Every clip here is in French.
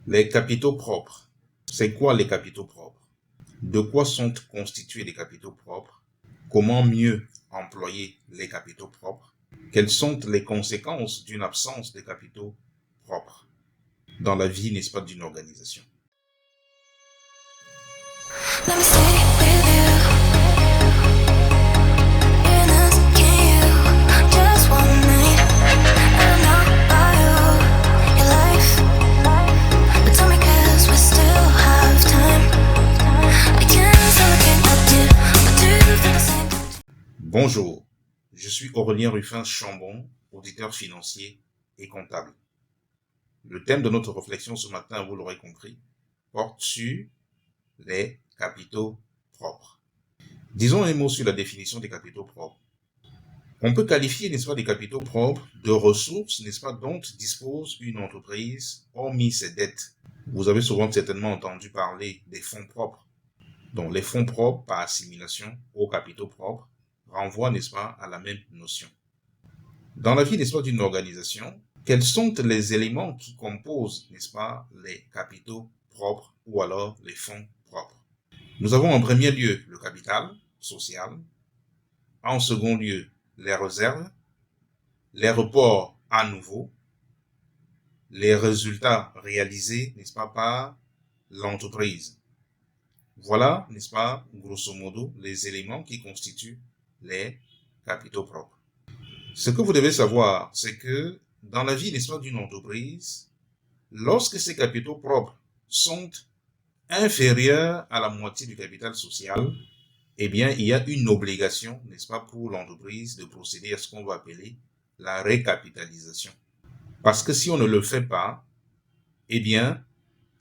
Les capitaux propres. C'est quoi les capitaux propres? De quoi sont constitués les capitaux propres? Comment mieux employer les capitaux propres? Quelles sont les conséquences d'une absence de capitaux propres dans la vie, n'est-ce pas, d'une organisation? Let me stay with you. Can you just one night? I know about you, your life. But tell me 'cause we still have time. We can still look at you, but do you feel the same? Bonjour, je suis Aurélien Ruffin Chambon, auditeur financier et comptable. Le thème de notre réflexion ce matin, vous l'aurez compris, porte sur les capitaux propres. Disons un mot sur la définition des capitaux propres. On peut qualifier, n'est-ce pas, des capitaux propres de ressources, n'est-ce pas, dont dispose une entreprise, hormis ses dettes. Vous avez certainement entendu parler des fonds propres. Donc, les fonds propres, par assimilation aux capitaux propres, renvoient, n'est-ce pas, à la même notion. Dans la vie, n'est-ce pas, d'une organisation, quels sont les éléments qui composent, n'est-ce pas, les capitaux propres ou alors les fonds propres? Nous avons en premier lieu le capital social, en second lieu les réserves, les reports à nouveau, les résultats réalisés, n'est-ce pas, par l'entreprise. Voilà, n'est-ce pas, grosso modo, les éléments qui constituent les capitaux propres. Ce que vous devez savoir, c'est que dans la vie, n'est-ce pas, d'une entreprise, lorsque ces capitaux propres sont inférieurs à la moitié du capital social, eh bien, il y a une obligation, n'est-ce pas, pour l'entreprise de procéder à ce qu'on va appeler la récapitalisation. Parce que si on ne le fait pas, eh bien,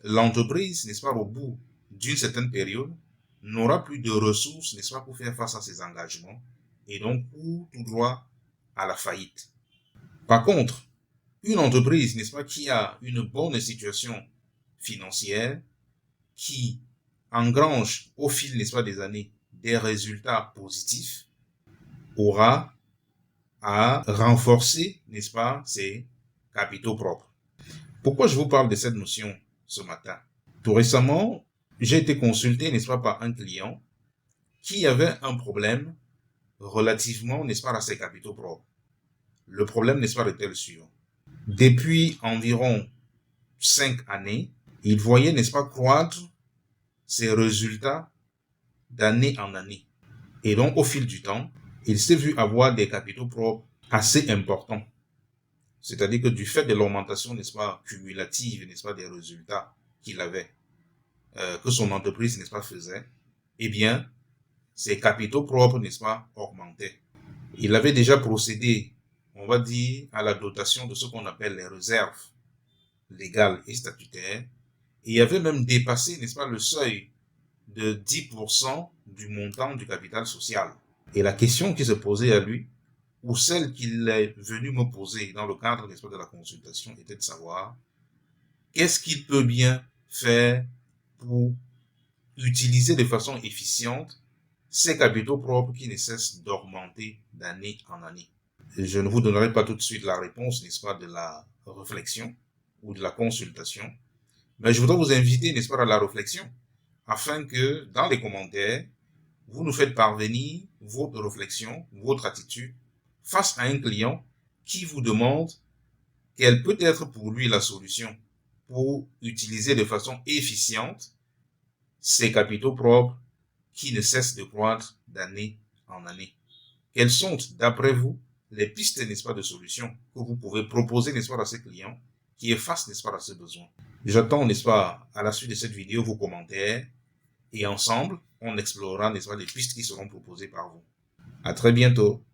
l'entreprise, n'est-ce pas, au bout d'une certaine période, n'aura plus de ressources, n'est-ce pas, pour faire face à ses engagements, et donc court tout droit à la faillite. Par contre, une entreprise, n'est-ce pas, qui a une bonne situation financière, qui engrange au fil, n'est-ce pas, des années, des résultats positifs, aura à renforcer, n'est-ce pas, ses capitaux propres. Pourquoi je vous parle de cette notion ce matin? Tout récemment, j'ai été consulté, n'est-ce pas, par un client qui avait un problème relativement, n'est-ce pas, à ses capitaux propres. Le problème, n'est-ce pas, était le suivant. Depuis environ 5 années, il voyait, n'est-ce pas, croître ses résultats d'année en année. Et donc, au fil du temps, il s'est vu avoir des capitaux propres assez importants. C'est-à-dire que du fait de l'augmentation, n'est-ce pas, cumulative, n'est-ce pas, des résultats qu'il avait, que son entreprise, n'est-ce pas, faisait, eh bien, ses capitaux propres, n'est-ce pas, augmentaient. Il avait déjà procédé, on va dire, à la dotation de ce qu'on appelle les réserves légales et statutaires, et il avait même dépassé, n'est-ce pas, le seuil de 10% du montant du capital social. Et la question qui se posait à lui, ou celle qu'il est venu me poser dans le cadre, n'est-ce pas, de la consultation, était de savoir qu'est-ce qu'il peut bien faire pour utiliser de façon efficiente ces capitaux propres qui ne cessent d'augmenter d'année en année. Je ne vous donnerai pas tout de suite la réponse, n'est-ce pas, de la réflexion ou de la consultation, mais je voudrais vous inviter, n'est-ce pas, à la réflexion, afin que dans les commentaires, vous nous faites parvenir votre réflexion, votre attitude face à un client qui vous demande quelle peut être pour lui la solution pour utiliser de façon efficiente ces capitaux propres qui ne cessent de croître d'année en année. Quelles sont, d'après vous, les pistes, n'est-ce pas, de solutions que vous pouvez proposer, n'est-ce pas, à ces clients qui est face, n'est-ce pas, à ces besoins? J'attends, n'est-ce pas, à la suite de cette vidéo, vos commentaires et ensemble, on explorera, n'est-ce pas, les pistes qui seront proposées par vous. À très bientôt.